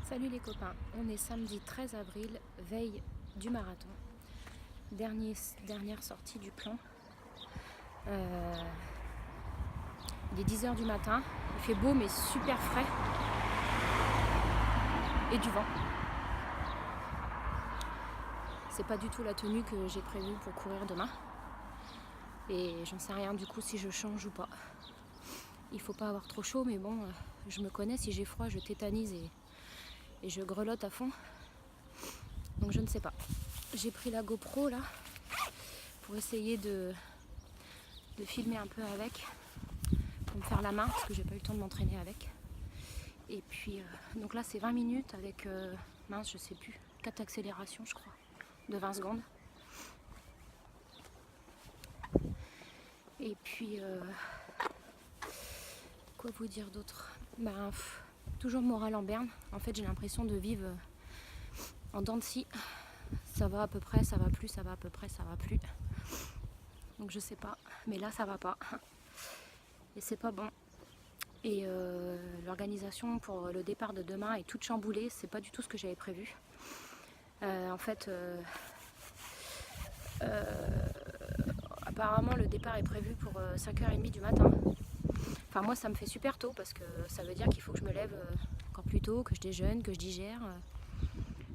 Salut les copains, on est samedi 13 avril, veille du marathon, dernière sortie du plan. Il est 10h du matin, il fait beau mais super frais et du vent. C'est pas du tout la tenue que j'ai prévue pour courir demain et j'en sais rien du coup si je change ou pas. Il faut pas avoir trop chaud mais bon, je me connais, si j'ai froid je tétanise et je grelotte à fond, donc je ne sais pas. J'ai pris la GoPro là pour essayer de filmer un peu avec, pour me faire la main parce que j'ai pas eu le temps de m'entraîner avec. Et puis donc là c'est 20 minutes avec mince je sais plus, 4 accélérations je crois de 20 secondes. Et puis quoi vous dire d'autre? Toujours moral en berne. En fait j'ai l'impression de vivre en dents de scie. Ça va à peu près, ça va plus, ça va à peu près, ça va plus. Donc je sais pas, mais là ça va pas. Et c'est pas bon. Et l'organisation pour le départ de demain est toute chamboulée, c'est pas du tout ce que j'avais prévu. En fait, apparemment le départ est prévu pour 5h30 du matin. Enfin moi ça me fait super tôt parce que ça veut dire qu'il faut que je me lève encore plus tôt, que je déjeune, que je digère.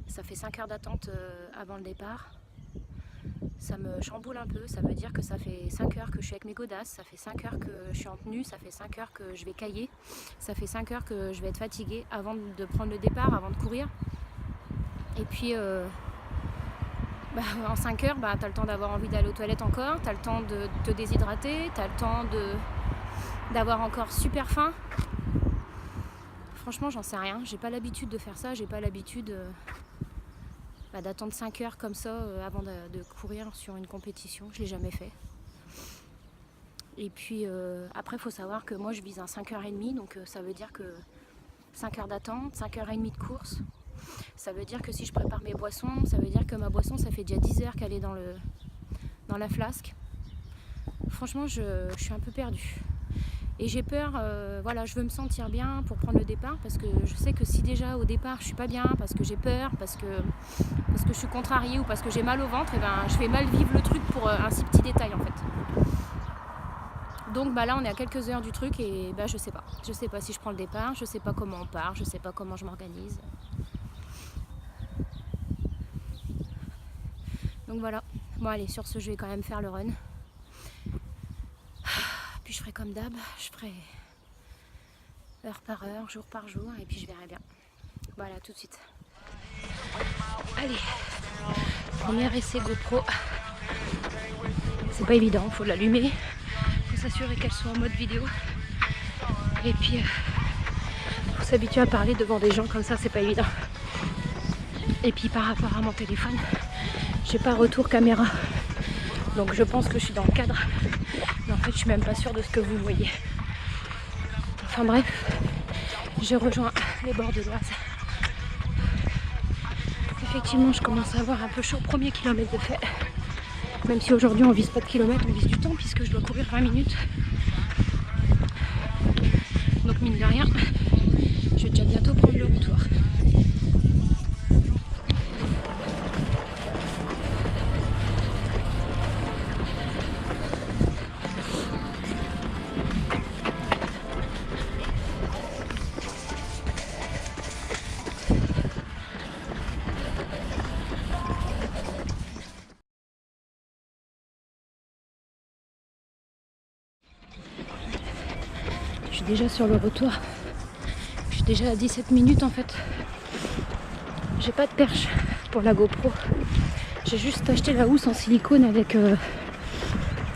Ça fait 5 heures d'attente avant le départ. Ça me chamboule un peu, ça veut dire que ça fait 5 heures que je suis avec mes godasses, ça fait 5 heures que je suis en tenue, ça fait 5 heures que je vais cailler, ça fait 5 heures que je vais être fatiguée avant de prendre le départ, avant de courir. Et puis en 5 heures, t'as le temps d'avoir envie d'aller aux toilettes encore, t'as le temps de te déshydrater, t'as le temps d'avoir encore super faim. Franchement j'en sais rien, j'ai pas l'habitude de faire ça, j'ai pas l'habitude d'attendre 5 heures comme ça avant de courir sur une compétition, je l'ai jamais fait. Et puis après il faut savoir que moi je vise un 5h30, donc ça veut dire que 5 heures d'attente, 5h30 de course. Ça veut dire que si je prépare mes boissons, ça veut dire que ma boisson ça fait déjà 10 heures qu'elle est dans la flasque. Franchement je suis un peu perdue. Et j'ai peur, je veux me sentir bien pour prendre le départ parce que je sais que si déjà au départ je suis pas bien, parce que j'ai peur, parce que je suis contrariée ou parce que j'ai mal au ventre, je vais mal vivre le truc pour un si petit détail en fait. Donc là on est à quelques heures du truc et je sais pas. Je sais pas si je prends le départ, je sais pas comment on part, je sais pas comment je m'organise. Donc voilà, bon allez sur ce je vais quand même faire le run. Puis je ferai comme d'hab, je ferai heure par heure, jour par jour et puis je verrai bien. Voilà, tout de suite. Allez, premier essai GoPro. C'est pas évident, faut l'allumer, faut s'assurer qu'elle soit en mode vidéo. Et puis faut s'habituer à parler devant des gens comme ça, c'est pas évident. Et puis par rapport à mon téléphone, j'ai pas retour caméra. Donc je pense que je suis dans le cadre. Mais en fait je suis même pas sûre de ce que vous voyez. Enfin bref, je rejoins les bords de l'Oise. Effectivement je commence à avoir un peu chaud, premier kilomètre de fait. Même si aujourd'hui on vise pas de kilomètre, on vise du temps puisque je dois courir 20 minutes. Donc mine de rien, je vais déjà bientôt prendre le retour. Je suis déjà sur le retour. Je suis déjà à 17 minutes en fait. J'ai pas de perche pour la GoPro. J'ai juste acheté la housse en silicone avec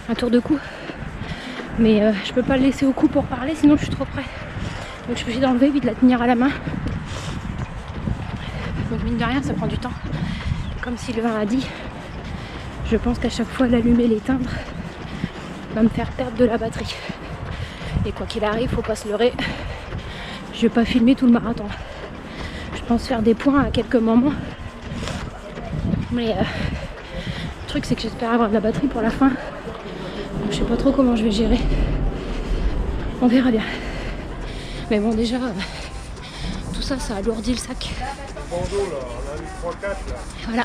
un tour de cou. Mais je peux pas le laisser au cou pour parler sinon je suis trop près. Donc je suis obligée d'enlever puis de la tenir à la main. Donc mine de rien ça prend du temps. Comme Sylvain a dit, je pense qu'à chaque fois l'allumer, l'éteindre va me faire perdre de la batterie. Et quoi qu'il arrive, faut pas se leurrer. Je vais pas filmer tout le marathon. Je pense faire des points à quelques moments. Mais le truc c'est que j'espère avoir de la batterie pour la fin. Donc, je sais pas trop comment je vais gérer. On verra bien. Mais bon déjà, tout ça, ça alourdit le sac. Bandeau là, on a mis 3-4 là. Voilà.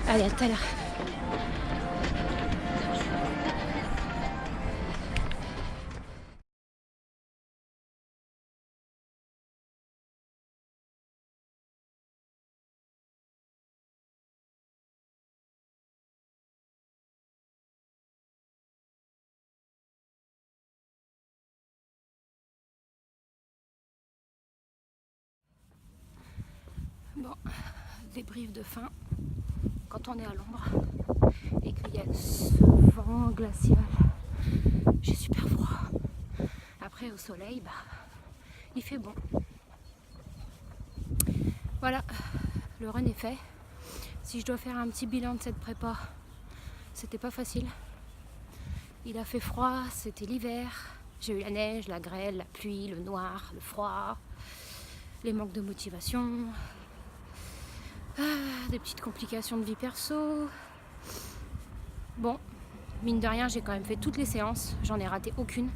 Allez, à tout à l'heure. Bon, débrief de fin. Quand on est à l'ombre et qu'il y a ce vent glacial, j'ai super froid. Après au soleil, bah, il fait bon. Voilà, le run est fait. Si je dois faire un petit bilan de cette prépa, c'était pas facile. Il a fait froid, c'était l'hiver. J'ai eu la neige, la grêle, la pluie, le noir, le froid, les manques de motivation. Des petites complications de vie perso. Bon, mine de rien, j'ai quand même fait toutes les séances. J'en ai raté aucune.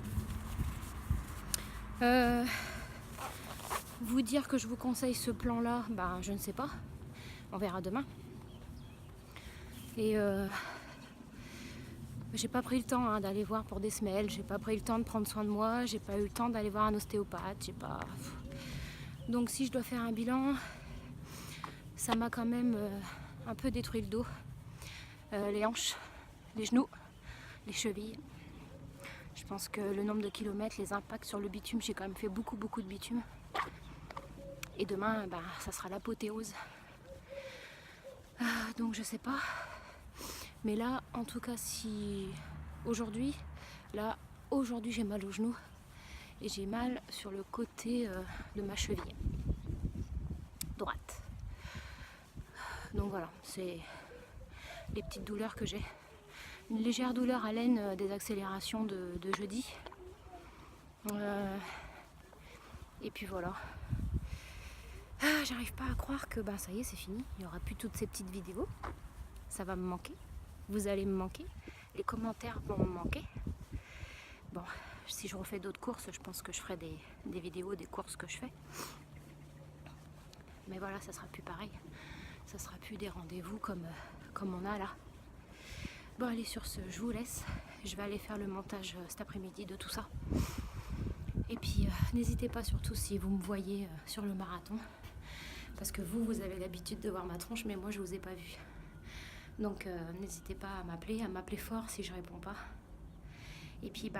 Vous dire que je vous conseille ce plan-là, ben je ne sais pas. On verra demain. Et j'ai pas pris le temps d'aller voir pour des semelles. J'ai pas pris le temps de prendre soin de moi. J'ai pas eu le temps d'aller voir un ostéopathe. Donc si je dois faire un bilan, ça m'a quand même un peu détruit le dos, les hanches, les genoux, les chevilles. Je pense que le nombre de kilomètres, les impacts sur le bitume, j'ai quand même fait beaucoup de bitume. Et demain, bah, ça sera l'apothéose. Donc je sais pas. Mais là, en tout cas, si aujourd'hui j'ai mal au genou et j'ai mal sur le côté de ma cheville droite. Donc voilà, c'est les petites douleurs que j'ai. Une légère douleur à l'aine des accélérations de jeudi. Et puis voilà. J'arrive pas à croire que ça y est, c'est fini. Il n'y aura plus toutes ces petites vidéos. Ça va me manquer. Vous allez me manquer. Les commentaires vont me manquer. Bon, si je refais d'autres courses, je pense que je ferai des vidéos des courses que je fais. Mais voilà, ça sera plus pareil. Ça sera plus des rendez-vous comme on a là. Bon allez, sur ce, je vous laisse. Je vais aller faire le montage cet après-midi de tout ça. Et puis n'hésitez pas surtout si vous me voyez sur le marathon. Parce que vous avez l'habitude de voir ma tronche, mais moi je vous ai pas vu. Donc n'hésitez pas à m'appeler fort si je réponds pas. Et puis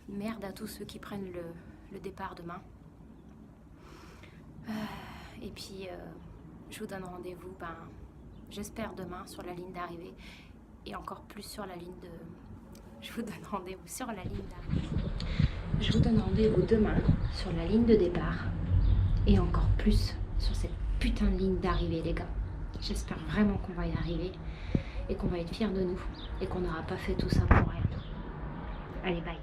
merde à tous ceux qui prennent le départ demain. Et puis je vous donne rendez-vous, j'espère demain sur la ligne d'arrivée et encore plus sur la ligne de... Je vous donne rendez-vous sur la ligne d'arrivée. Je vous donne rendez-vous demain sur la ligne de départ et encore plus sur cette putain de ligne d'arrivée, les gars. J'espère vraiment qu'on va y arriver et qu'on va être fiers de nous et qu'on n'aura pas fait tout ça pour rien. Allez, bye.